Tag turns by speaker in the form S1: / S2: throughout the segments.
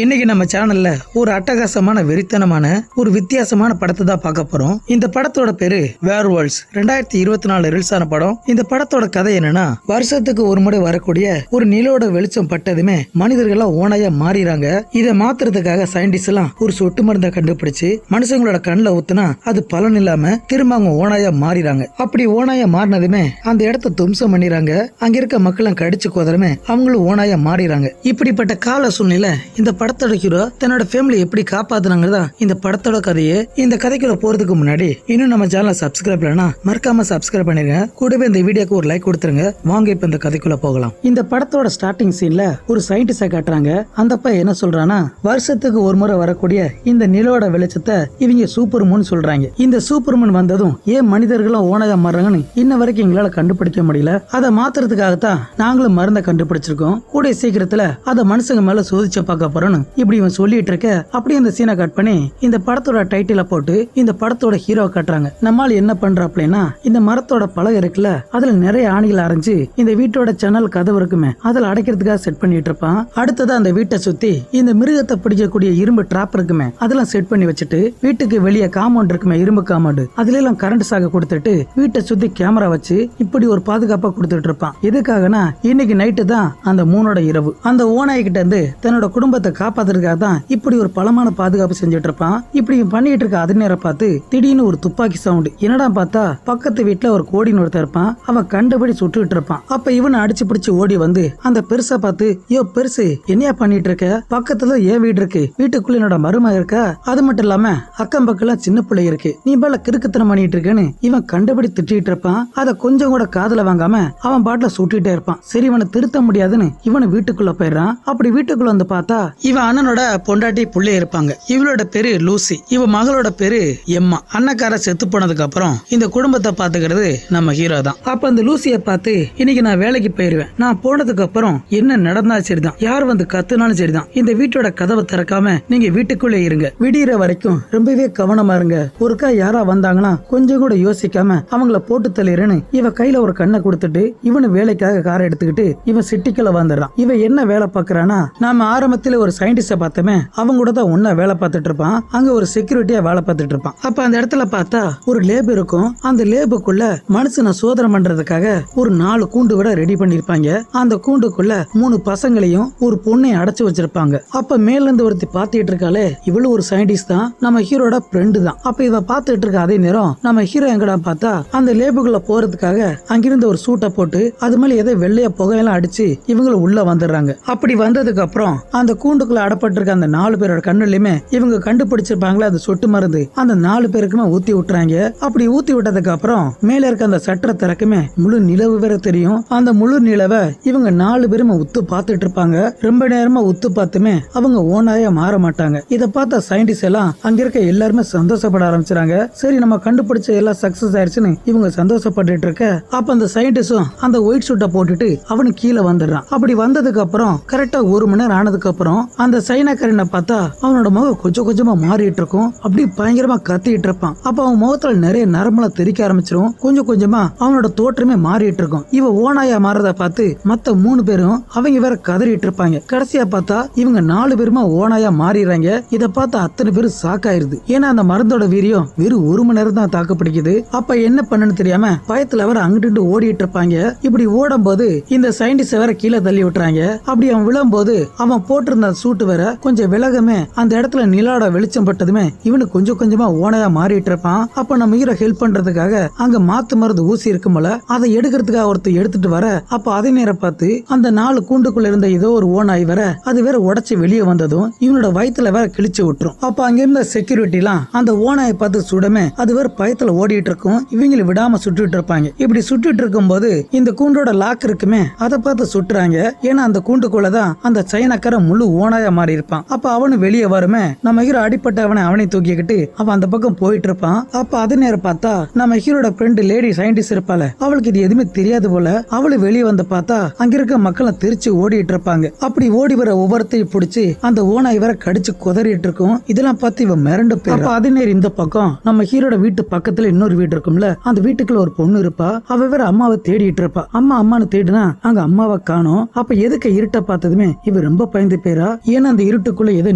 S1: இன்னைக்கு நம்ம சேனல்ல ஒரு அட்டகாசமான வெறித்தனமான ஒரு வித்தியாசமான படத்தை தான் பார்க்க போறோம். இந்த படத்தோட பேரு வேர்வேர்ல்ட்ஸ். 2024 ரிலீஸ் ஆன படம். இந்த படத்தோட கதை என்னன்னா, வருஷத்துக்கு ஒரு முறை வரக்கூடிய ஒரு நிலவோட வெளிச்சம் பட்டதுமே மனிதர்கள்லாம் ஓனாயா மாறிறாங்க. இதை மாத்துறதுக்காக சயின்டிஸ்ட் எல்லாம் ஒரு சொட்டு மருந்தை கண்டுபிடிச்சு மனுஷங்களோட கண்ணில் ஊத்துனா அது பலன் இல்லாம திரும்ப அவங்க ஓனாயா மாறிறாங்க. அப்படி ஓனாயா மாறினதுமே அந்த இடத்த தும்சம் பண்ணிடுறாங்க. அங்க இருக்க மக்களும் கடிச்சு கோதலுமே அவங்களும் ஓனாயா மாறிறாங்க. இப்படிப்பட்ட கால சூழ்நிலை இந்த படத்தோட ஹீரோ தன்னோட ஃபேமிலி எப்படி காப்பாத்துனாங்கதான் இந்த படத்தோட கதையே. இந்த கதைக்குள்ள போறதுக்கு முன்னாடி இன்னும் நம்ம சேனலை சப்ஸ்கிரைப் பண்ணா மறக்காம சப்ஸ்கிரைப் பண்ணிருங்க. கூடவே இந்த வீடியோக்கு ஒரு லைக் கொடுத்துருங்க. வாங்க இப்ப இந்த கதைக்குள்ள போகலாம். இந்த படத்தோட ஸ்டார்டிங் சீன்ல ஒரு சயின்டிஸ்ட காட்டுறாங்க. அந்த பையன் என்ன சொல்றானா, வருஷத்துக்கு ஒரு முறை வரக்கூடிய இந்த நிலவோட வெளிச்சத்தை இவங்க சூப்பர் மூன் சொல்றாங்க. இந்த சூப்பர் மூன் வந்ததும் ஏன் மனிதர்களும் ஓனாயா மாறுறாங்கன்னு இன்ன வரைக்கும் எங்களால கண்டுபிடிக்க முடியல. அதை மாத்துறதுக்காகத்தான் நாங்களும் மருந்தை கண்டுபிடிச்சிருக்கோம். கூட சீக்கிரத்துல அதை மனுஷங்க மேல சோதிச்ச பார்க்க போறோம் இப்படி இவன் சொல்லிட்டு இருக்க. அப்படி அந்த சீனை கட் பண்ணி இந்த படத்தோட டைட்டில போட்டு இந்த படத்தோட ஹீரோ காட்டுறாங்க. நம்மால் என்ன பண்றாப்லனா, இந்த மரத்தோட பலகை இருக்குல்ல, அதுல நிறைய ஆணிகள் அரைஞ்சு இந்த வீட்டோட ஜன்னல் கதவு இருக்குமே அதுல அடைக்கிறதுக்காக செட் பண்ணிட்டு இருப்பான். அடுத்தது அந்த வீட்டை சுத்தி இந்த மிருகத்தை பிடிக்கக்கூடிய இரும்பு டிராப் இருக்குமே அதெல்லாம் செட் பண்ணி வச்சுட்டு வீட்டுக்கு வெளியே காம்பவுண்ட் இருக்குமே, இரும்பு காம்பவுண்ட், அதுல எல்லாம் கரண்ட் சாக கொடுத்துட்டு வீட்டை சுத்தி கேமரா வச்சு இப்படி ஒரு பாதுகாப்பா கொடுத்துட்டு இருப்பான். எதுக்காகனா, இன்னைக்கு நைட்டு தான் அந்த மூணோட இரவு. அந்த ஓனாய் கிட்ட இருந்து தன்னோட குடும்பத்தை காப்பாத்துறதுக்காக தான் இப்படி ஒரு பலமான பாதுகாப்பு செஞ்சுட்டு இருப்பான். இப்படி பண்ணிட்டு இருக்க அது நேரம் பார்த்து திடீர்னு ஒரு துப்பாக்கி சவுண்ட். என்னடா பார்த்தா பக்கத்து வீட்டுல ஒரு கோடின்னு ஒருத்தர் இருப்பான். அவன் கண்டபடி சுட்டுட்டு இருப்பான். அப்ப இவனை அடிச்சு பிடிச்சு ஓடி வந்து அந்த பெருசா பார்த்து, யோ பெருசு என்னையா பண்ணிட்டு இருக்க, பக்கத்துல ஏன் வீடு இருக்கு, வீட்டுக்குள்ள என்னோட மருமக இருக்கா, அது மட்டும் இல்லாம அக்கம் பக்கம் சின்ன பிள்ளை இருக்கு, நீ பல கிறுக்குத்தனம் பண்ணிட்டு இருக்கேன்னு இவன் கண்டபடி திட்டிட்டு இருப்பான். அதை கொஞ்சம் கூட காதுல வாங்காம அவன் பாட்டுல சுட்டுட்டே இருப்பான். சரி இவனை திருத்த முடியாதுன்னு இவனை வீட்டுக்குள்ள போயிடுறான். அப்படி வீட்டுக்குள்ள வந்து பார்த்தா இவன் அண்ணனோட பொண்டாட்டி புள்ளே இருப்பாங்க. இவளோட பேரு லூசி, இவ மகளோட பேரு எம்மா. அண்ணக்கார செத்து போனதுக்கு அப்புறம் இந்த குடும்பத்தை பாத்துக்கிறது நம்ம ஹீரோ தான். அப்ப அந்த லூசிய பார்த்து, இன்னைக்கு நான் வேலைக்கு போயிருவேன், நான் போனதுக்கு அப்புறம் என்ன நடந்தா சரிதான், யார் வந்து கத்துனாலும் சரிதான், இந்த வீட்டோட கதவை திறக்காம நீங்க வீட்டுக்குள்ளே இருங்க, விடியற வரைக்கும் ரொம்பவே கவனமா இருங்க, ஒருக்கா யாரா வந்தாங்கன்னா கொஞ்சம் கூட யோசிக்காம அவங்கள போட்டு தள்ளிடுறேன்னு இவ கையில ஒரு கண்ணை கொடுத்துட்டு இவனு வேலைக்காக காரை எடுத்துக்கிட்டு இவன் சிட்டிக்குள்ள வந்துடுறான். இவன் என்ன வேலை பாக்குறானா, நாம ஆரம்பத்துல ஒரு சயின்டிஸ்ட பார்த்தமே அவங்க கூட தான் ஒன்னா வேலை பார்த்துட்டு இருப்பான். அங்க ஒரு செக்யூரிட்டியா வேலை பார்த்துட்டு இருப்பான். அப்ப அந்த இடத்துல பார்த்தா ஒரு லேப் இருக்கும். அந்த லேபுக்குள்ள மனுஷனை சோதனை பண்றதுக்காக ஒரு 4 கூண்டு விட ரெடி பண்ணிருப்பாங்க. அந்த கூண்டுக்குள்ள 3 பசங்களையும் ஒரு பொண்ணையும் அடைச்சு வச்சிருப்பாங்க. அப்ப மேல இருந்து ஒருத்தி பாத்துட்டு இருக்காளே, இவ்வளவு ஒரு சயின்டிஸ்ட் தான், நம்ம ஹீரோட ஃப்ரெண்டு தான். அப்ப இவ பாத்துட்டு இருக்க அதே நேரம் நம்ம ஹீரோ எங்கடா பார்த்தா அந்த லேபுக்குள்ள போறதுக்காக அங்கிருந்த ஒரு சூட்டை போட்டு அது மேல ஏதோ வெள்ளைய புகையெல்லாம் அடிச்சு இவங்களும் உள்ள வந்துடுறாங்க. அப்படி வந்ததுக்கு அப்புறம் அந்த கூண்டுக்குள்ள அடப்பட்டிருக்க அந்த 4 பேரோட கண்ணுலயுமே இவங்க கண்டுபிடிச்சிருப்பாங்களே அந்த சொட்டு மருந்து, அந்த 4 பேருக்குமே ஊத்தி விட்டுறாங்க. அப்படி ஊத்தி விட்டதுக்கு அப்புறம் மேல இருக்க அந்த சட்டரை திறக்குமே முழு நிலவு வேற தெரியும். அந்த முழு நிலவை இவங்க 4 பேருமே உத்து பார்த்துட்டு இருப்பாங்க. ரொம்ப நேரமா உத்து பார்த்துமே அவங்க ஓனாயா மாற மாட்டாங்க. இதை பார்த்த சயின்டிஸ்ட் எல்லாம் அங்க இருக்க எல்லாருமே சந்தோஷப்பட ஆரம்பிச்சாங்க. சரி நம்ம கண்டுபிடிச்ச எல்லாம் சக்சஸ் ஆயிடுச்சுன்னு இவங்க சந்தோஷப்பட்டு இருக்க. அப்ப அந்த சயின்டிஸ்டும் அந்த ஒயிட் சூட்டை போட்டுட்டு அவனு கீழே வந்துடுறான். அப்படி வந்ததுக்கு அப்புறம் கரெக்டா 1 மணி நேரம் ஆனதுக்கு அப்புறம் அந்த சைனாக்காரனை பார்த்தா அவனோட முகம் கொஞ்சம் கொஞ்சமா மாறிட்டு இருக்கும். அப்படி பயங்கரமா கத்திட்டு இருப்பான். அப்ப அவன் முகத்துல நிறைய நரம்பெல்லாம் தெறிக்க ஆரம்பிச்சிரும். கொஞ்சம் கொஞ்சமா அவனோட தோற்றமே மாறிட்டு இருக்கும். இவ ஓனாயா மாறத பார்த்து மத்த 3 பேரும் அவங்க வேற கதறிட்டு இருப்பாங்க. கடைசியா பார்த்தா இவங்க 4 பேருமா ஓனாயா மாறிடுறாங்க. இத பார்த்து அத்தனை பேரும் ஷாக் ஆயிருது. ஏன்னா அந்த மருந்தோட வீரியம் வெறும் 1 மணி நேரம் தான் தாக்கு பிடிக்குது. அப்ப என்ன பண்ணுன்னு தெரியாம பயத்துல வேற அங்கிட்டு ஓடிட்டு இருப்பாங்க. இப்படி ஓடும் போது இந்த சயின்டிஸ்ட் வேற கீழே தள்ளி விட்டுறாங்க. அப்படி அவன் விழும்போது அவன் போட்டிருந்த சூட்டு வேற கொஞ்சம் விலகமே அந்த இடத்துல நிலாட வெளிச்சம் பட்டதுமே இவனுக்கு கொஞ்சம் கொஞ்சமா ஓனையா மாறிட்டு இருப்பான். அப்ப நம்ம ஹீரோ ஹெல்ப் பண்றதுக்காக அங்க மாத்து மருந்து ஊசி இருக்கும்போல அதை எடுக்கிறதுக்காக ஒருத்தர் எடுத்துட்டு வர. அப்ப அதே நேரம் பார்த்து அந்த 4 கூண்டுக்குள்ள இருந்த ஏதோ ஒரு ஓனாய் வர அது வேற உடைச்சு வெளியே வந்ததும் இவனோட வயித்துல வேற கிழிச்சு விட்டுரும். அப்ப அங்க இருந்த செக்யூரிட்டி எல்லாம் அந்த ஓனாயை பார்த்து சுடமே அது வேற பயத்துல ஓடிட்டு இருக்கும். இவங்களை விடாம சுட்டுட்டு இருப்பாங்க. இப்படி சுட்டுட்டு இருக்கும் போது இந்த கூண்டோட லாக் இருக்குமே அதை பார்த்து சுட்டுறாங்க. ஏன்னா அந்த கூண்டுக்குள்ளதான் அந்த சைனாக்கார முழு ஓனாயா மாறி இருப்பான். அப்ப அவனு வெளியே வருமே நம்ம ஹீரோ அடிப்பட்டவனை அவனை தூக்கிக்கிட்டு அவன் அந்த பக்கம் போயிட்டு இருப்பான். அப்ப அது நேரம் பார்த்தா நம்ம ஹீரோட ஃப்ரெண்டு லேடி சயின்டிஸ்ட் இருப்பாள, அவளுக்கு இது எதுவுமே தெரியாது போல. அவளு வெளியே வந்து பார்த்தா அங்க இருக்க மக்கள் தெரிச்சு ஓடிட்டு இருப்பாங்க. அப்படி ஓடி வர ஒவ்வொருத்தையும் பிடிச்சி அந்த ஓனாய் வர கடிச்சு குதறிட்டு இருக்கும். இதெல்லாம் பார்த்து இவன் மிரண்டு போய் அதே நேரம் இந்த பக்கம் நம்ம ஹீரோட வீட்டு பக்கத்துல இன்னொரு வீடு இருக்கும்ல, அந்த வீட்டுக்குள்ள ஒரு பொண்ணு இருப்பா. அவ வேற அம்மாவை தேடிட்டு இருப்பா. அம்மான்னு தேடுனா அங்க அம்மாவை காணோம். அப்ப எதுக்கு இருட்ட பார்த்ததுமே இவ ரொம்ப பயந்து போயிரா. ஏன்னா அந்த இருட்டுக்குள்ள ஏதோ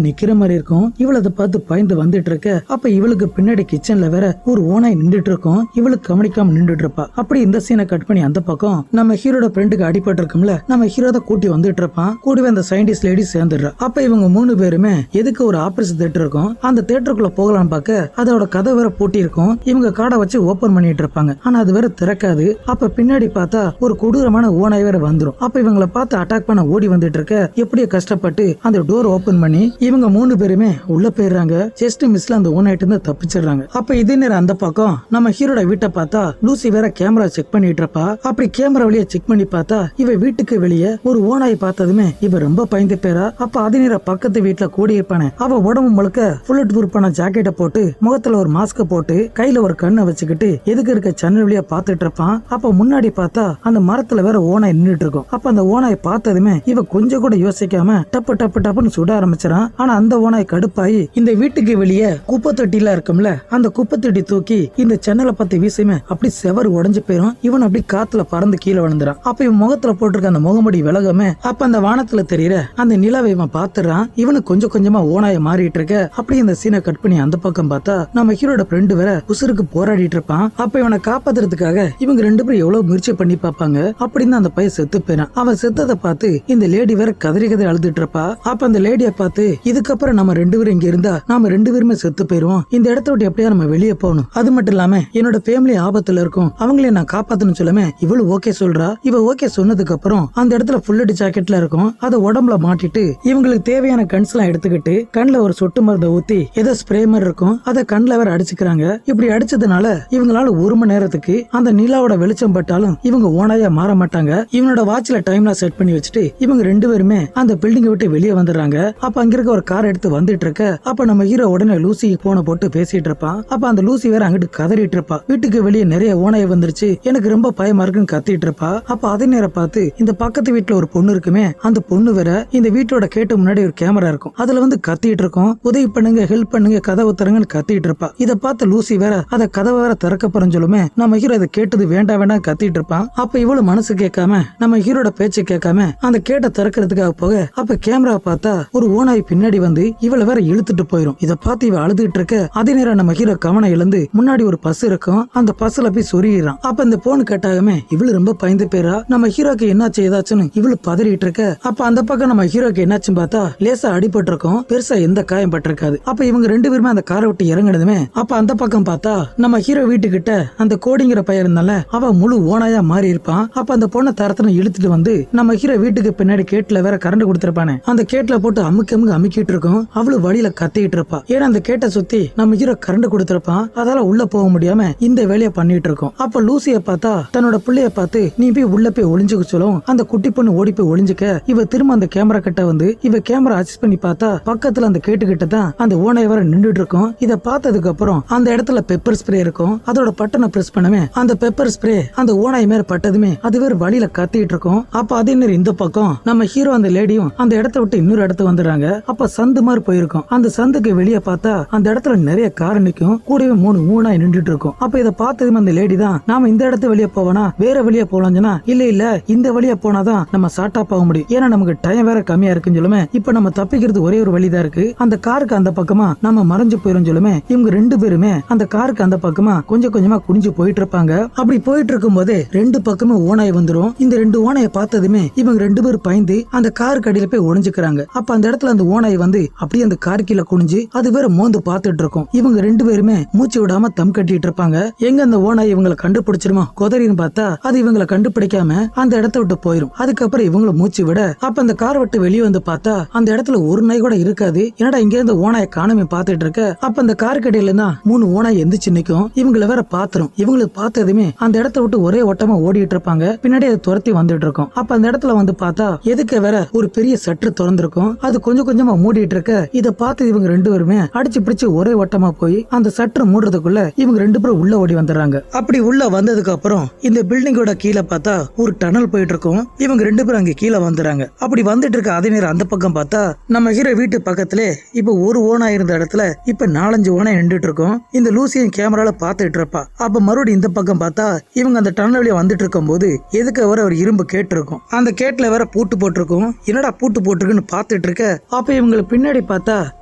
S1: நிக்கிற மாதிரி இருக்கும். இவளை அதை பார்த்து பயந்து வந்துட்டு இருக்க. அப்ப இவளுக்கு பின்னாடி கிச்சன்ல வேற ஒரு ஓனாய் நின்றுட்டு இருக்கும். இவளுக்கு கவனிக்காம நின்றுட்டு இருப்பா. அப்படி இந்த சீனை கட் பண்ணி அந்த பக்கம் நம்ம ஹீரோட ஃப்ரெண்டுக்கு அடிபட்டு இருக்கும்ல, நம்ம ஹீரோ தான் கூட்டி வந்துட்டு இருப்பான். கூடவே அந்த சயின்டிஸ்ட் லேடி சேர்ந்துடுறா. அப்ப இவங்க 3 பேருமே எதுக்கு ஒரு ஆபரேஷன் தியேட்டர் இருக்கும், அந்த தியேட்டருக்குள்ள போகலாம் பார்க்க அதோட கதை வேற பூட்டி இருக்கும். இவங்க காடை வச்சு ஓபன் பண்ணிட்டு இருப்பாங்க. ஆனா அது வேற திறக்காது. அப்ப பின்னாடி பார்த்தா ஒரு கொடூரமான ஓனாய் வேற வந்துரும். அப்ப இவங்களை பார்த்து அட்டாக் பண்ண ஓடி வந்துட்டு இருக்க. எப்படியோ கஷ்டப்பட்டு அந்த டோர் ஓபன் பண்ணி இவங்க 3 பேருமே உள்ள போயிடுறாங்க. ஜஸ்ட் மிஸ்ல அந்த ஓனாயிட்டு இருந்து தப்பிச்சிடுறாங்க. அப்ப இதே நேரம் அந்த பக்கம் நம்ம ஹீரோட வீட்டை பார்த்தா லூசி வேற கேமரா செக் பண்ணிட்டு இருப்பா. அப்படி கேமரா வழியா செக் பண்ணி பார்த்தா இவ வீட்டுக்கு வெளியே ஒரு ஓனாய் பார்த்ததுமே இவ ரொம்ப பயந்து போறா. அப்ப அதே நேரம் பக்கத்து வீட்டுல கூடி இருப்பானே அவ உடம்பு முழுக்க புல்லட் ப்ரூஃபான ஜாக்கெட்டை போட்டு முகத்துல ஒரு மாஸ்க போட்டு கையில ஒரு கண்ணை வச்சுக்கிட்டு எதுக்கு இருக்க ஜன்னல் வழியா பாத்துட்டு இருப்பான். அப்ப முன்னாடி பார்த்தா அந்த மரத்துல வேற ஓனாய் நின்றுட்டு இருக்கும். அப்ப அந்த ஓனாய் பார்த்ததுமே இவ கொஞ்சம் கூட யோசிக்காம டப்பு டப்பு டப்புன்னு சுட ஆரம்பிச்சிடான். ஆனா அந்த ஓனாய் கடுப்பாயி இந்த வீட்டுக்கு வெளியே குப்பை தொட்டில இருக்கும்ல, அந்த குப்பை தொட்டி தூக்கி இந்த ஜன்னலை பத்தி வீசுமே அப்படி செவர் உடஞ்சு போயிரும். இவன் அப்படி காத்துல பறந்து கீழே விழுந்துறான். அப்ப இவன் முகத்துல போட்டிருக்க அந்த முகமுடி விலகமே அப்ப அந்த வானத்துல தெரியற அந்த நிலவை இவன் பாத்துறான். இவனுக்கு கொஞ்சம் கொஞ்சமா ஓனாய மாறிட்டு இருக்க. அப்படி இந்த சீனை கட் பண்ணி அந்த பக்கம் பார்த்தா நம்ம ஹீரோட ஃப்ரெண்டு வேற உசுருக்கு போராடிட்டு இருப்பான். அப்ப இவனை காப்பாத்துறதுக்காக இவங்க 2 பேரும் எவ்வளவு முயற்சி பண்ணி பாப்பாங்க. அப்படின்னு அந்த பையன் செத்து போயிறான். அவன் செத்ததை பார்த்து இந்த லேடி வேற கதறி கதறி அழுதுட்டு இருப்பா. அப்ப அந்த லேடிய பார்த்து இதுக்கப்புறம் நம்ம 2 பேரும் இங்க இருந்தா நாம 2 பேருமே செத்து போயிருவோம். இந்த இடத்த விட்டு எப்படியா நம்ம வெளியே போகணும். அது மட்டும் இல்லாம என்னோட ஃபேமிலி ஆபத்துல இருக்கும், அவங்களே நான் காப்பாத்தணும் சொல்லாம இவளு ஓகே சொல்றா. இவ ஓகே சொன்னதுக்கு அப்புறம் அந்த இடத்துல ஃபுல்லட் ஜாக்கெட்ல இருக்கும். அதை உடம்புல மாட்டிட்டு இவங்களுக்கு தேவையான கன்ஸ் எல்லாம் எடுத்துக்கிட்டு கண்ணுல ஒரு சொட்டு மருந்தை ஊத்தி ஏதோ ஸ்ப்ரே மாதிரி இருக்கும் அதை கண்ணுல வேற அடிச்சுக்கிறாங்க. இப்படி அடிச்சதுனால இவங்களால 1 மணி நேரத்துக்கு அந்த நிலாவோட வெளிச்சம் பட்டாலும் இவங்க ஓனாயா மாற மாட்டாங்க. இவனோட வாட்ச்ல டைம்ல செட் பண்ணி வச்சுட்டு இவங்க 2 பேருமே அந்த பில்டிங்கை விட்டு வெளியே வந்துடுறாங்க. அப்ப அங்க இருக்க ஒரு கார் எடுத்து வந்துட்டு இருக்க. அப்ப நம்ம ஹீரோ உடனே லூசிக்கு போன போட்டு பேசிட்டு இருப்பான். அப்ப அந்த லூசி வேற அங்கிட்டு கதறிட்டு இருப்பா. வீட்டுக்கு வெளியே நிறைய ஓனாய் வந்துருச்சு, எனக்கு ரொம்ப பயமா இருக்குன்னு கத்திட்டு இருப்பா. அப்ப அதே நேரம் பார்த்து இந்த பக்கத்து வீட்டுல ஒரு பொண்ணு இருக்குமே, அந்த பொண்ணு வேற இந்த வீட்டோட கேட்டு முன்னாடி ஒரு கேமரா இருக்கும், அதுல வந்து கத்திட்டு இருக்கும். உதவி பண்ணுங்க, ஹெல்ப் பண்ணுங்க, கதவு திறங்கன்னு கத்திட்டு இருப்பா. இத பார்த்து லூசி வேற அத கதவை வேற திறக்க போறேன்னு சொல்லுமே நம்ம ஹீரோ அதை கேட்டது வேண்டாம் வேண்டாம் கத்திட்டு இருப்பான். அப்ப இவ்வளவு மனசு கேட்காம நம்ம ஹீரோட பேச்சு கேட்காம அந்த கேட்ட திறக்கிறதுக்காக போக அப்ப கேமரா பார்த்தா ஒரு ஓனாய் பின்னாடி வந்து இவளை வேற இழுத்துட்டு போயிரும். இத பார்த்து இவ அழுதுட்டு இருக்க. அதே நேரம் நம்ம ஹீரோ கவனம் இழந்து முன்னாடி ஒரு பஸ் இருக்கும், அந்த பஸ்ல போய் சொருகிறான். அப்ப இந்த போன் கட்டாகமே இவளு ரொம்ப பயந்து போயிரா. நம்ம ஹீரோக்கு என்னாச்சு ஏதாச்சுன்னு இவளு பதறிட்டு இருக்க. அப்ப அந்த பக்கம் நம்ம ஹீரோக்கு என்னாச்சுன்னு பார்த்தா லேசா அடிபட்டு இருக்கும், பெருசா எந்த காயம் பட்டிருக்காது. அப்ப இவங்க 2 பேருமே அந்த காரை விட்டு இறங்கினதுமே அப்ப அந்த பக்கம் பார்த்தா நம்ம ஹீரோ வீட்டுக்கிட்ட அந்த கோடிங்கிற பையன் இருந்தால அவ முழு ஓனாயா மாறி இருப்பான். அப்ப அந்த பொண்ணை தரத்தன இழுத்துட்டு வந்து நம்ம ஹீரோ வீட்டுக்கு பின்னாடி கேட்ல வேற கரண்ட் கொடுத்திருப்பானே அந்த கேட்ல போட்டு அமுக்கிட்டு இருக்கும். அவளு வழியில கத்திட்டு இருப்பா. ஏன்னா அந்த கேட்டை சுத்தி நம்ம ஹீரோ கரண்ட் கொடுத்திருப்பான், அதால உள்ள போக முடியாம இந்த வேலையை பண்ணிட்டு இருக்கோம். அப்ப லூசிய பார்த்தா தன்னோட பிள்ளைய பார்த்து நீ போய் உள்ள போய் ஒளிஞ்சுக்க சொல்லும். அந்த குட்டி பொண்ணு ஓடி போய் ஒளிஞ்சுக்க இவ திரும்ப அந்த கேமரா கிட்ட வந்து இவ கேமரா அட்ஜஸ்ட் பண்ணி பார்த்தா பக்கத்துல அந்த கேட்டுக்கிட்ட தான் அந்த ஓனாய் வர நின்றுட்டு இருக்கும். இத பார்த்ததுக்கு அப்புறம் அந்த இடத்துல பெப்பர் ஸ்ப்ரே இருக்கும், அதோட பட்டனை பிரஸ் பண்ணவே அந்த பெப்பர் ஸ்ப்ரே அந்த ஓனாய் மேல பட்டதுமே அது வேற வழியில கத்திட்டு இருக்கும். அப்ப அதே நேரம் இந்த பக்கம் நம்ம ஹீரோ அந்த லேடியும் அந்த இடத்த விட்டு இன்னொரு இடத்துக்கு வந்துடுறாங்க. அப்ப சந்து மாதிரி போயிருக்கும். அந்த சந்துக்கு வெளியே பார்த்தா அந்த இடத்துல நிறைய கார் நிக்கும், கூடவே 3 ஓனாய் நின்றுட்டு இருக்கும். அப்ப இத பார்த்ததுமே அந்த லேடி தான் நாம இந்த இடத்து வெளியே போவனா வேற வெளியே போலாம்னா இல்ல இந்த வழியா போனாதான் நம்ம ஷார்ட்டா போக முடியும், ஏன்னா நமக்கு டைம் வேற கம்மியா இருக்குன்னு சொல்லுமே. இப்ப நம்ம தப்பிக்கிறது ஒரே ஒரு வழிதான் இருக்கு, அந்த காருக்கு அந்த பக்கமா நம்ம மறைஞ்சு போயிரும் சொல்லுமே. இவங்க 2 பேருமே அந்த காருக்கு அந்த பக்கமா கொஞ்சம் கொஞ்சமா குனிஞ்சு போயிட்டு இருப்பாங்க. அப்படி போயிட்டு இருக்கும் போதே 2 பக்கமும் ஓனாய் வந்துரும். இந்த 2 ஓனாயை பார்த்ததுமே இவங்க 2 பேரும் பயந்து அந்த காருக்கு அடியில போய் ஒளிஞ்சுக்கிறாங்க. அப்ப அந்த இடத்துல அந்த ஓனாய் வந்து அப்படியே அந்த கார் கீழே குனிஞ்சு அது வேற மோந்து பார்த்துட்டு இருக்கும். இவங்க 2 பேருமே மூச்சு விடாம தம் கட்டிட்டு இருப்பாங்க. எங்க அந்த ஓனாய் இவங்களை கண்டுபிடிச்சிருமா கொதறின்னு பார்த்தா அது இவங்களை கண்டுபிடிக்காம அந்த இடத்த விட்டு போயிரும். அதுக்கப்புறம் இவங்கள மூச்சு விட அப்ப அந்த கார் விட்டு வெளியே வந்து பார்த்தா அந்த இடத்துல ஒரு நாய் கூட இருக்காது. என்னடா இங்க இருந்து ஓனாயை காணாம பார்த்துட்டு இருக்க. அப்ப அந்த கார் கடையில தான் 3 ஓனாய் எந்திரிச்சு நிக்கும். இவங்களை வேற பாத்துரும். இவங்களுக்கு பார்த்ததுமே அந்த இடத்த விட்டு ஒரே ஓட்டமா ஓடிட்டு இருப்பாங்க. பின்னாடி அது துரத்தி வந்துட்டு இருக்கும். அப்ப அந்த இடத்துல வந்து பார்த்தா எதுக்கு வேற ஒரு பெரிய சற்று திறந்திருக்கும், அது கொஞ்சம் கொஞ்சமா மூடிட்டு இருக்க. இத பார்த்து இவங்க 2 பேருமே அடிச்சு பிடிச்சு ஒரே ஓட்டமா போய் அந்த சற்று மூடுறதுக்குள்ள இவங்க 2 பேரும் உள்ள ஓடி வந்துடுறாங்க. அப்படி உள்ள வந்ததுக்கு அப்புறம் இந்த பில்டிங்கோட கீழே பார்த்தா ஒரு டனல் போயிட்டு இருக்கும். இவங்க 2 பேரும் அங்க கீழே வந்துடுறாங்க. அப்படி வந்துட்டு இருக்க அதே நேரம் அந்த பக்கம் பார்த்தா நம்ம ஹீரோ வீட்டு பக்கத்துல இப்ப ஒரு ஓனாய் இருந்த இடத்துல இப்ப 4-5 ஓனாய் நின்றுட்டு இருக்கும். இந்த லூசியன் கேமரால பாத்துட்டு இருப்பா. அப்ப மறுபடியும் இந்த பக்கம் பார்த்தா இவங்க அந்த டனல் வழியா வந்துட்டு இருக்கும் போது எதுக்கு வர ஒரு இரும்பு கேட்டு இருக்கும். அந்த கேட்ல வேற பூட்டு போட்டிருக்கும். என்னடா பூட்டு போட்டிருக்குன்னு பாத்துட்டு இருக்க அப்ப இவங்களுக்கு பின்னாடி பார்த்தா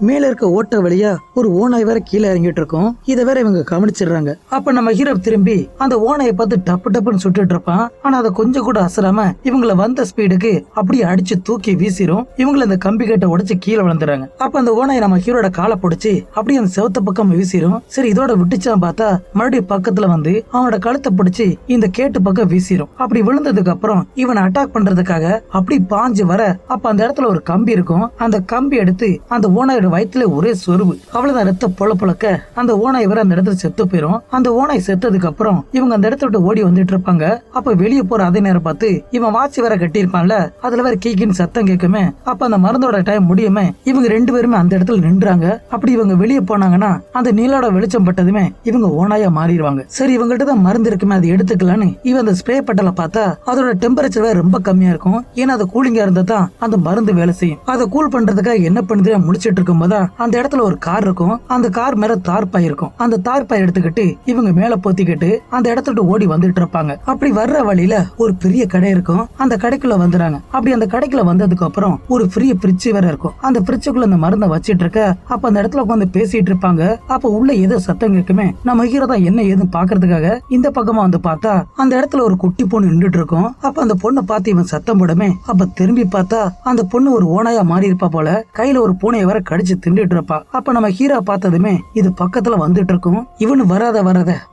S1: மேல இருக்க ஓட்ட வழியா ஒரு ஓனாய் வேற கீழே இறங்கிட்டு இருக்கும். இதை வேற இவங்க கவனிச்சிடுறாங்க. அப்ப நம்ம ஹீரோ திரும்பி அந்த ஓனாயை பார்த்து டப்பு டப்புன்னு சுட்டுட்டு இருப்பான். ஆனா அதை கொஞ்சம் கூட அசராம இவங்களை வந்த ஸ்பீடுக்கு அப்படியே அடிச்சு தூக்கி வீசிரும். இவங்களை அந்த கம்பி கட்டை உடைச்சு கீழே விழுந்துறாங்க. அப்ப அந்த ஓனாய் நம்ம ஹீரோட காலை பிடிச்சி அப்படியே அந்த செவத்த பக்கம் வீசிரும். சரி இதோட விட்டுச்சான் பார்த்தா மறுபடியும் பக்கத்துல வந்து அவனோட கழுத்தை பிடிச்சி இந்த கேட்டு பக்கம் வீசிரும். அப்படி விழுந்ததுக்கு அப்புறம் இவனை அட்டாக் பண்றதுக்காக அப்படி பாஞ்சு வர அப்ப அந்த இடத்துல ஒரு கம்பி இருக்கும். அந்த கம்பி எடுத்து அந்த ஓனாயோட வயிற்றுல ஒரே சொருவு. அவ்வளவுதான் ரத்த பொல பொழக்க அந்த ஓனாய் வர அந்த இடத்துல செத்து போயிரும். அந்த ஓனாய் செத்ததுக்கு அப்புறம் இவங்க அந்த இடத்த விட்டு ஓடி வந்துட்டு இருப்பாங்க. அப்ப வெளியே போற அதே நேரம் பார்த்து இவன் வாட்சி வேற கட்டியிருப்பான்ல, அதுல வேற கீக்கின்னு சத்தம் கேட்குமே. அப்ப அந்த மருந்தோட டைம் முடியுமே இவங்க ரெண்டு பேருமே அந்த இடத்துல நின்றாங்க. அப்படி இவங்க வெளியே போனாங்கன்னா அந்த நீலோட வெளிச்சம் பட்டதுமே இவங்க ஓனாயா மாறிடுவாங்க. சரி இவங்ககிட்ட தான் மருந்து இருக்குமே அதை எடுத்துக்கலான்னு இவன் அந்த ஸ்ப்ரே பட்டல பார்த்தா அதோட டெம்பரேச்சர் வேற ரொம்ப கம்மியா இருக்கும். ஏன்னா அது கூலிங்கா இருந்தா தான் அந்த மருந்து வேலை செய்யும். அதை கூல் பண்றதுக்காக என்ன பண்ணுது முடிச்சிட்டு இருக்கும் போதா அந்த இடத்துல ஒரு கார் இருக்கும். அந்த கார் மேல தார்பாய் இருக்கும். அந்த தார்பாய் எடுத்துக்கிட்டு இவங்க மேல பொத்திக்கிட்டு அந்த இடத்துல ஓடி வந்துட்டு இருப்பாங்க. அப்படி வர்ற வழியில ஒரு பெரிய கடை இருக்கும். அந்த கடைக்குள்ள வந்துறாங்க. அப்படி அந்த கடைக்குள்ள வந்ததுக்கு அப்புறம் ஒரு பெரிய ஃப்ரிட்ஜ் வேற இருக்கும். அந்த ஃப்ரிட்ஜுக்குள்ள அந்த மருந்தை வச்சிட்டு இருக்க அப்ப அந்த இடத்துல உட்காந்து பேசிட்டு இருப்பாங்க. அப்ப உள்ள ஏதோ சத்தம் கேட்குமே. நம்ம ஹீரோ தான் என்ன ஏதுன்னு பாக்குறதுக்காக இந்த பக்கமா வந்து பார்த்தா அந்த இடத்துல ஒரு குட்டி பொண்ணு நின்றுட்டு இருக்கும். அப்ப அந்த பொண்ணை பார்த்து இவன் சத்தம் போடமே. அப்ப திரும்பி பார்த்தா அந்த பொண்ணு ஒரு ஓனாயா மாறி இருப்பா போல. கையில ஒரு பூனையை வர கடிச்சு தின்னுட்டு இருப்பா. அப்ப நம்ம ஹீரோ பார்த்ததுமே இது பக்கத்துல வந்துட்டு இருக்கும். இவனு வராத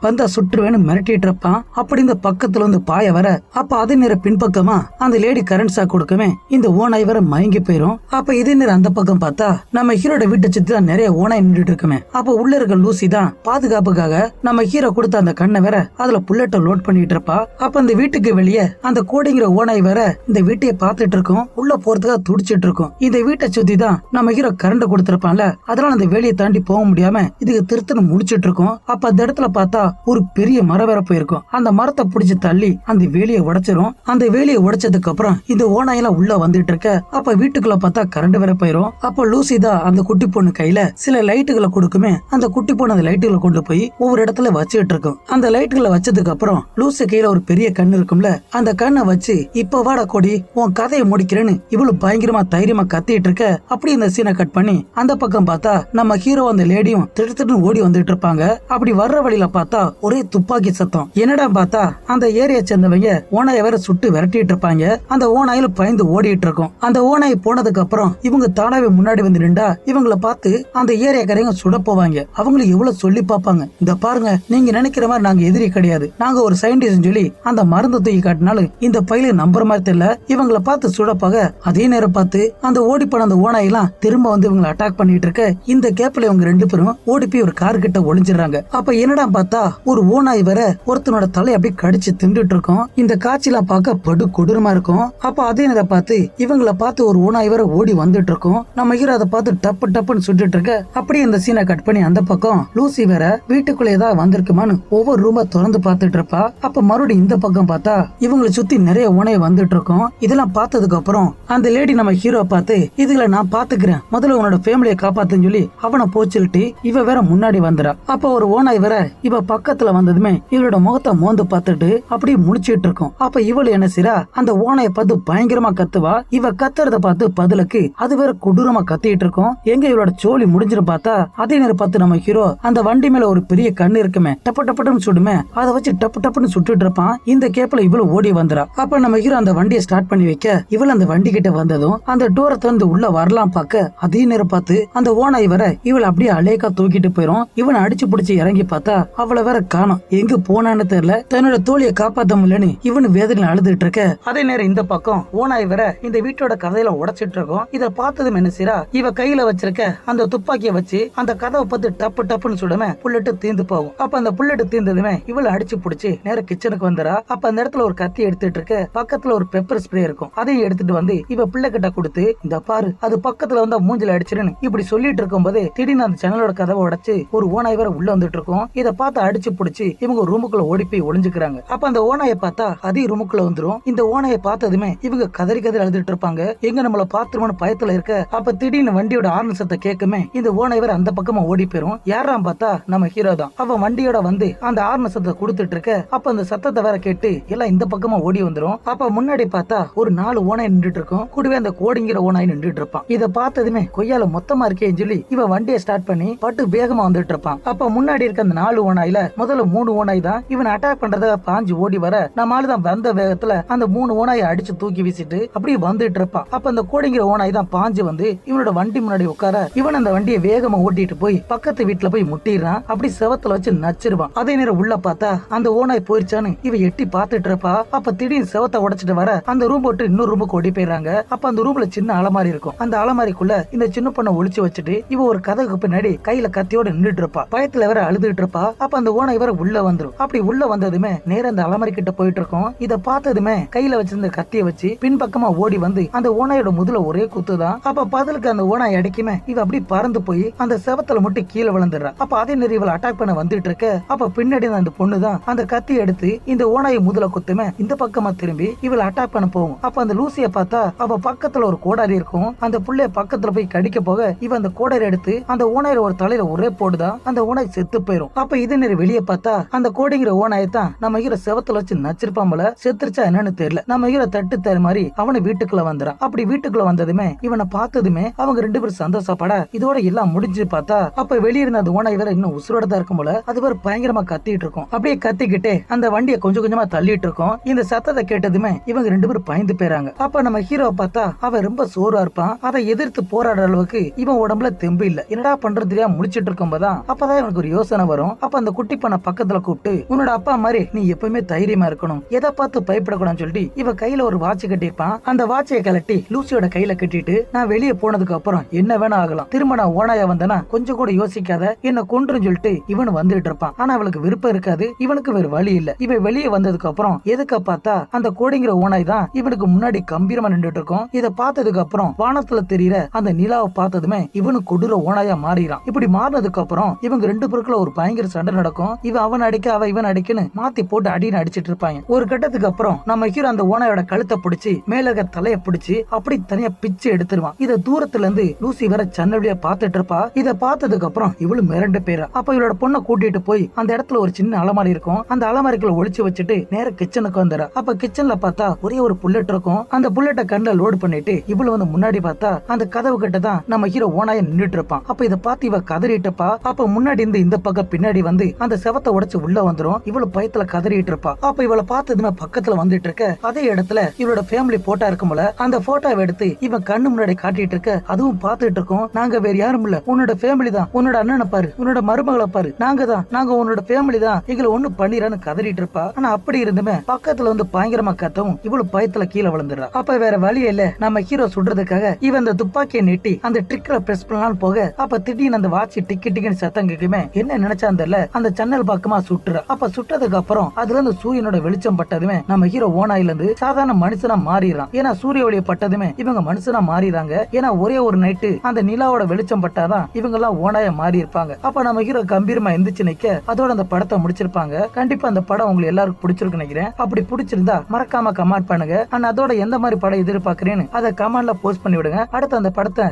S1: வந்தா சுற்றுவேன்னு மிரட்டிட்டு இருப்பான். அப்படி இந்த பக்கத்துல வந்து பாய வர அப்ப அதே நேரம் பின்பக்கமா அந்த லேடி கரண்ட் ஷாக் கொடுக்கவே இந்த ஓனாய் வர மயங்கி போயிரும். அப்ப இதே நேரம் அந்த பக்கம் பார்த்தா நம்ம ஹீரோட வீட்டை சுத்தி தான் நிறைய ஓனாய் நின்றுட்டு இருக்குமே. அப்ப உள்ள இருக்க லூசி தான் பாதுகாப்புக்காக நம்ம ஹீரோ கொடுத்த அந்த கண்ணை வேற அதுல புல்லட்ட லோட் பண்ணிட்டு இருப்பா. அப்ப அந்த வீட்டுக்கு வெளியே அந்த கோடிங்கிற ஓனாய் வேற இந்த வீட்டையே பார்த்துட்டு இருக்கும். உள்ள போறதுக்காக துடிச்சிட்டு இருக்கும். இந்த வீட்டை சுத்தி தான் நம்ம ஹீரோ கரண்ட் கொடுத்திருப்பான்ல, அதனால அந்த வேலையை தாண்டி போக முடியாம இதுக்கு திருத்தன்னு முடிச்சிட்டு இருக்கும். அப்ப அந்த இடத்துல பார்த்தா ஒரு பெரிய மரம் வேற போயிருக்கும். அந்த மரத்தை பிடிச்சு தள்ளி அந்த வேலையை உடைச்சிரும். அந்த வேலையை உடைச்சதுக்கு அப்புறம் இந்த ஓனாயெல்லாம் உள்ள வந்துட்டு இருக்க அப்ப வீட்டுக்குள்ள பார்த்தா கரண்ட் வேற போயிரும். அப்ப லூசி தான் அந்த குட்டி பொண்ணு கையில சில லைட்டுகளை கொடுக்குமே. அந்த குட்டி பொண்ணு அந்த லைட்டுகளை கொண்டு போய் ஒவ்வொரு இடத்துல வச்சுட்டு இருக்கும். அந்த லைட்டுகளை வச்சதுக்கு அப்புறம் லூசி கையில ஒரு பெரிய கண்ணு இருக்கும்ல, அந்த கண்ணை வச்சு இப்ப வாடா கொடி உன் கதையை முடிக்கிறேன்னு இவ்வளவு பயங்கரமா தைரியமா கத்திட்டு இருக்க. அப்படி இந்த சீனை கட் பண்ணி அந்த பக்கம் பார்த்தா நம்ம ஹீரோ அந்த லேடியும் திட்டு ஓடி வந்துட்டு இருப்பாங்க. அப்படி வர்ற வழியில பார்த்தா ஒரே துப்பாக்கி சத்தம். என்னடா பார்த்தா அந்த ஏரியா சேர்ந்தவங்க ஓனாயை வேற சுட்டு விரட்டிட்டு இருப்பாங்க. அந்த ஓனாயில பயந்து ஓடிட்டு இருக்கும். அந்த ஓனாய் போனதுக்கு அப்புறம் இவங்க தானாவே முன்னாடி வந்து நின்றா இவங்களை பார்த்து அந்த ஏரியாக்காரங்க சுட போவாங்க. அவங்களுக்கு எவ்வளவு சொல்லி பார்ப்பாங்க, இந்த பாருங்க நீங்க நினைக்கிற மாதிரி நாங்க எதிரி கிடையாது, நாங்க ஒரு சயின்டிஸ்ட் சொல்லி அந்த மருந்து தூக்கி காட்டினாலும் இந்த பையில நம்புற மாதிரி தெரியல. இவங்களை பார்த்து சுடப்பாக அதே நேரம் பார்த்து அந்த ஓடி போன அந்த ஓனாயெல்லாம் திரும்ப வந்து இவங்களை அட்டாக் பண்ணிட்டு இருக்க. இந்த கேப்ல இவங்க ரெண்டு பேரும் ஓடி போய் ஒரு கார் கிட்ட ஒளிஞ்சிடறாங்க. அப்ப என்னடா பார்த்தா ஒரு ஓனாய் வர ஒருத்தனோட தலை அப்படியே கடிச்சு தின்னுட்டு இருக்கும். இந்த காட்சியெல்லாம் பார்க்க படு கொடூரமா இருக்கும். அப்ப அதே நேரம் பார்த்து இவங்களை பார்த்து ஒரு ஓனாய் வர ஓடி வந்துட்டு இருக்கும். நம்ம ஹீரோ அதை பார்த்து டப்பு டப்புன்னு சுட்டுட்டு இருக்க. அப்படியே இந்த சீனை கட் பண்ணி அந்த பக்கம் லூசி வேற வீட்டுக்குள்ள ஏதாவது வந்திருக்குமான்னு ஒவ்வொரு ரூமா திறந்து பார்த்துட்டு இருப்பா. அப்ப மறுபடியும் இந்த பக்கம் பார்த்தா இவங்களை சுத்தி நிறைய ஓனாய் வந்துட்டு இருக்கும். இதெல்லாம் பார்த்ததுக்கு அப்புறம் அந்த லேடி நம்ம ஹீரோ பார்த்து இதுல நான் பாத்துக்கிறேன், முதல்ல உன்னோட ஃபேமிலியை காப்பாத்துன்னு சொல்லி அவனை போச்சுட்டு இவ வேற முன்னாடி வந்துறா. அப்ப ஒரு ஓனாய் வேற இவ பக்கத்துல வந்ததுமே இவளோட முகத்தை மோந்து பார்த்துட்டு அப்படியே முடிச்சிட்டு இருக்கும். அப்ப இவளு என்ன செய்றா, அந்த ஓனாயை பார்த்து பயங்கரமா கத்துவா. இவ கத்துறத பார்த்து பதிலுக்கு அது வேற கொடூரமா கத்திட்டு இருக்கும். எங்க இவளோட சோழி முடிஞ்சிரும் பார்த்தா அதே நேரம் பார்த்து நம்ம ஹீரோ அந்த வண்டி மேல ஒரு பெரிய கண்ணு இருக்குமே, டப்பு டப்புன்னு சுடுமே, அதை வச்சு டப்பு டப்புன்னு சுட்டுட்டு இருப்பான். இந்த கேப்ல இவ்வளவு ஓடி வந்துறா. அப்ப நம்ம ஹீரோ அந்த வண்டியை ஸ்டார்ட் பண்ணி வைக்க இவள் அந்த வண்டி கிட்ட வந்ததும் அந்த டோரை திறந்து உள்ள வரலாம் பார்க்க அதே நேரம் பார்த்து அந்த ஓனாய் வர இவளை அப்படியே அலேக்கா தூக்கிட்டு போயிரும். இவனை அடிச்சு பிடிச்சி இறங்கி பார்த்தா அவளை வேற காணோம், எங்க போனான்னு தெரியல. தன்னோட தோழியை காப்பாத்த முடியலன்னு இவனு வேதனையில அழுதுட்டு இருக்க. அதே நேரம் இந்த பக்கம் ஓனாய் வர இந்த வீட்டோட கதையில உடைச்சிட்டு இருக்கும். இத பார்த்ததும் என்ன செய்றா, இவ கையில வச்சிருக்க அந்த துப்பாக்கியை வச்சு அந்த கதவை பார்த்து டப்பு டப்புன்னு சுடுமே புல்லட்டு தீந்து போகும். அப்ப அந்த புல்லட்டு தீர்ந்ததுமே இவளை அடிச்சு பிடிச்சி நேர கிச்சனுக்கு வந்துறா. அப்ப அந்த இடத்துல ஒரு கத்தி எடுத்துட்டு இருக்க, பக்கத்துல ஒரு பெப்பர் ஸ்ப்ரே இருக்கும், அதையும் எடுத்துட்டு வந்து இவ பிள்ளை கிட்ட கொடுத்து இந்த பாரு அது பக்கத்துல வந்து மூஞ்சில அடிச்சிருன்னு இப்படி சொல்லிட்டு இருக்கும் போது திடீர்னு அந்த ஜன்னலோட கதவை உடைச்சு ஒரு ஓனாய் வேற உள்ள வந்துட்டு இருக்கும். இத பார்த்து அடிச்சு பிடிச்சி இவங்க ரூமுக்குள்ள ஓடி போய் ஒளிஞ்சுக்கிறாங்க. அப்ப அந்த ஓனாயை பார்த்தா அதே ரூமுக்குள்ள வந்துரும். இந்த ஓனாயை பார்த்ததுமே இவங்க கதறி கதறி அழுதுட்டு இருப்பாங்க, எங்க நம்மள பாத்துருமோன்னு பயத்துல இருக்க. அப்ப திடீர்னு வண்டியோட ஆர்ன் சத்தம் கேட்குமே இந்த ஓனாய் வேற அந்த பக்கமா ஓடி போயிரும். யாராம் பார்த்தா நம்ம ஹீரோ தான். அவன் வண்டியோட வந்து அந்த ஆர்ன் சத்தத்தை கொடுத்துட்டு இருக்க. அப்ப அந்த சத்தத்தை வேற கேட்டு எல்லாம் இந்த பக்கமா ஓடி வந்துரும். அப்ப முன்னாடி பார்த்தா ஒரு 4 ஓனாய் நின்றுட்டு இருக்கும். கூடவே அந்த கோடிங்க கோடிங்கிற ஓனாய் நின்றுட்டு இருப்பான். இதை பார்த்ததுமே கொய்யால மொத்தமா இருக்கேன்னு சொல்லி இவன் வண்டியை ஸ்டார்ட் பண்ணி பட்டு வேகமா வந்துட்டு இருப்பான். அப்ப முன்னாடி இருக்க அந்த 4 ஓனாயில முதல்ல 3 ஓனாய் தான் இவன் அட்டாக் பண்றத பாஞ்சு ஓடி வர நம்ம ஆளுதான் வந்த வேகத்துல அந்த 3 ஓனாயை அடிச்சு தூக்கி வீசிட்டு அப்படியே வந்துட்டு இருப்பான். அப்ப அந்த கோடிங்கிற ஓனாய் தான் பாஞ்சு வந்து இவனோட வண்டி முன்னாடி உட்கார இவன் அந்த வண்டியை வேகமா ஓட்டிட்டு போய் பக்கத்து வீட்டுல போய் முட்டிடுறான். அப்படி செவத்துல வச்சு நச்சிருவான். அதே நேரம் உள்ள பார்த்தா அந்த ஓனாய் போயிருச்சான்னு இவன் எட்டி பார்த்துட்டு இருப்பா. அப்ப திடீர்னு செவத்தை உடைச்சிட்டு வர அந்த ரூம் போட்டு இன்னொரு ரூமுக்கு ஓடி போயிடுறாங்க. அப்ப அந்த ரூம்ல சின்ன அலமாரி இருக்கும். அந்த அலமாரிக்குள்ள இந்த சின்ன பொண்ணை ஒளிச்சு வச்சுட்டு இவ ஒரு கதவுக்கு பின்னாடி கையில கத்தியோட நின்றுட்டு இருப்பா. பயத்துல வேற அழுதுட்டு இருப்பா. அப்ப அந்த ஓனாய் வேற உள்ள வந்துரும். அப்படி உள்ள வந்ததுமே நேரம் அந்த அலமாரி கிட்ட போயிட்டு இருக்கோம். இத பார்த்ததுமே கையில வச்சிருந்த கத்திய வச்சு பின்பக்கமா ஓடி வந்து அந்த ஓனாயோட முதுல ஒரே குத்துதான். அப்ப பதிலுக்கு அந்த ஓனாய் அடிக்குமே இவ அப்படி பறந்து போய் அந்த செவத்துல முட்டி கீழே விழுந்துடுறா. அப்ப அதே நேரம் இவளை அட்டாக் பண்ண வந்துட்டு இருக்க அப்ப பின்னாடி அந்த பொண்ணுதான் அந்த கத்தி எடுத்து இந்த ஓனாயை முதுல குத்துமே இந்த பக்கமா திரும்பி இவளை அட்டாக் பண்ண போகும். அப்ப அந்த லூசிய பார்த்தா அவ பக்கத்துல ஒரு கோடாரி இருக்கும். அந்த புள்ளைய பக்கத்துல போய் கடிக்க போக இவ அந்த கோடாரி எடுத்து அந்த ஓனாயில ஒரு தலையில ஒரே போடுதான். அந்த ஓனாய் செத்து போயிரும். அப்ப இதே நேரம் வெளியே பார்த்தா அந்த கோடிங்கிற ஓனாயத்தான் நம்ம ஹீரோ செவத்துல வச்சு நச்சிருப்பாம்பல. செத்துருச்சா என்னன்னு தெரியல. நம்ம ஹீரோ தட்டு தர மாதிரி அவனை வீட்டுக்குள்ள வந்துறான். அப்படி வீட்டுக்குள்ள வந்ததுமே இவனை பார்த்ததுமே அவங்க 2 பேரும் சந்தோஷப்பட இதோட எல்லாம் முடிஞ்சு பார்த்தா அப்ப வெளியே இருந்த அந்த ஓனாய் வேற இன்னும் உசுரோட தான் இருக்கும் போல. அது வேற பயங்கரமா கத்திட்டு இருக்கும். அப்படியே கத்திக்கிட்டே அந்த வண்டியை கொஞ்சம் கொஞ்சமா தள்ளிட்டு இருக்கும். இந்த சத்தத்தை கேட்டதுமே இவங்க 2 பேரும் பயந்து போயிறாங்க. அப்ப நம்ம ஹீரோ பார்த்தா அவன் ரொம்ப சோர்வா இருப்பான். அதை எதிர்த்து போராடுற அளவுக்கு இவன் உடம்புல தெம்பு இல்ல. என்னடா பண்றது தெரியாம முடிச்சிட்டு இருக்கும் போதான் அப்பதான் இவனுக்கு ஒரு யோசனை வரும். அப்ப அந்த குட்டி பண்ண பக்கத்துல கூப்பிட்டு உன்னோட அப்பா மாதிரி நீ எப்பவுமே தைரியமா இருக்கணும், எதை பார்த்து பயப்படக்கூடாதுன்னு சொல்லிட்டு இவ கையில ஒரு வாட்ச் கட்டிருப்பான். அந்த வாட்சை கலட்டி லூசியோட கையில கட்டிட்டு நான் வெளியே போனதுக்கு அப்புறம் என்ன வேணா ஆகலாம், திரும்ப நான் ஓனாயா வந்தனா கொஞ்சம் கூட யோசிக்காத என்ன கொன்றுன்னு சொல்லிட்டு இவன் வந்துட்டு இருப்பான். ஆனா அவளுக்கு விருப்பம் இருக்காது. இவனுக்கு வேற வழி இல்ல. இவன் வெளியே வந்ததுக்கு அப்புறம் எதுக்க பார்த்தா அந்த கோடிங்கிற ஓனாய் தான் இவனுக்கு முன்னாடி கம்பீரமா நின்றுட்டு இருக்கும். இதை பார்த்ததுக்கு அப்புறம் வானத்துல தெரியற அந்த நிலாவை பார்த்ததுமே இவனு கொடூர ஓனாயா மாறிறான். இப்படி மாறினதுக்கு அப்புறம் இவங்க 2 பேருக்குள்ள ஒரு பயங்கர சண்டை நடக்கும். இவன் அவன் அடிக்க அவ இவன் அடிக்கன்னு மாத்தி போட்டு அடின்னு அடிச்சிட்டு இருப்பாங்க. ஒரு கட்டத்துக்கு அப்புறம் நம்ம ஹீரோ அந்த ஓனாயோட கழுத்தை பிடிச்சி மேல இருக்க தலைய பிடிச்சி அப்படி தனியா பிச்சு எடுத்துருவான். இத தூரத்துல இருந்து லூசி வேற சன்னடியா பாத்துட்டு இருப்பா. இத பார்த்ததுக்கு அப்புறம் இவளு மிரண்டு போயிரா. அப்ப இவளோட பொண்ணை கூட்டிட்டு போய் அந்த இடத்துல ஒரு சின்ன அலமாரி இருக்கும். அந்த அலமாரிக்குள்ள ஒளிச்சு வச்சுட்டு நேர கிச்சனுக்கு வந்துடுறா. அப்ப கிச்சன்ல பார்த்தா ஒரே ஒரு புல்லட் இருக்கும். அந்த புல்லட்டை கண்ணுல லோடு பண்ணிட்டு இவளு வந்து முன்னாடி பார்த்தா அந்த கதவு கிட்ட தான் நம்ம ஹீரோ ஓனாய நின்றுட்டு இருப்பான். அப்ப இத பார்த்து இவ கதறிட்டப்பா. அப்ப முன்னாடி இருந்து இந்த பக்கம் பின்னாடி வந்து அந்த செவத்தை உடைச்சு உள்ள வந்துரும். இவளு பயத்துல கதறிட்டு இருப்பா. அப்ப இவளை பார்த்ததுமே பக்கத்துல வந்துட்டு இருக்க அதே இடத்துல இவளோட ஃபேமிலி போட்டோ இருக்கும்ல, அந்த போட்டோவை எடுத்து இவன் கண்ணு முன்னாடி காட்டிட்டு இருக்க அதுவும் பார்த்துட்டு இருக்கோம். நாங்க வேற யாரும் இல்ல, உன்னோட ஃபேமிலி தான், உன்னோட அண்ணனை பாரு, உன்னோட மருமகளை பாரு, நாங்க உன்னோட ஃபேமிலி தான், எங்களை ஒண்ணு பண்ணிரான்னு கதறிட்டு இருப்பா. ஆனா அப்படி இருந்துமே பக்கத்துல வந்து பயங்கரமா கத்தவும் இவளு பயத்துல கீழே விழுந்துடுறா. அப்ப வேற வழி இல்ல, நம்ம ஹீரோ சுடுறதுக்காக இவன் அந்த துப்பாக்கியை நீட்டி அந்த ட்ரிக்ல பிரஸ் பண்ணலாம் போக அப்ப திடீர்னு அந்த வாட்சி டிக்கி டிக்கின்னு சத்தம் கேக்குமே என்ன நினைச்சான் தெரியல, அந்த ஜன்னல் பக்கமா சுட்டுறா. அப்ப சுட்டதுக்கு அப்புறம் அதுல இருந்து சூரியனோட வெளிச்சம் பட்டதுமே நம்ம ஹீரோ ஓனாயில இருந்து சாதாரண மனுஷனா மாறிடுறான். ஏன்னா சூரிய ஒளியை பட்டதுமே இவங்க மனுஷனா மாறிடுறாங்க. ஏன்னா ஒரே ஒரு நைட்டு அந்த நிலாவோட வெளிச்சம் பட்டாதான் இவங்க எல்லாம் ஓனாய மாறி இருப்பாங்க. அப்ப நம்ம ஹீரோ கம்பீரமா எந்திரிச்சு நிக்க அதோட அந்த படத்தை முடிச்சிருப்பாங்க. கண்டிப்பா அந்த படம் உங்களுக்கு எல்லாருக்கும் பிடிச்சிருக்கு நினைக்கிறேன். அப்படி பிடிச்சிருந்தா மறக்காம கமெண்ட் பண்ணுங்க. அதோட எந்த மாதிரி படம் எதிர்பார்க்கறேன்னு அதை கமெண்ட்ல போஸ்ட் பண்ணி விடுங்க. அடுத்து அந்த படத்தை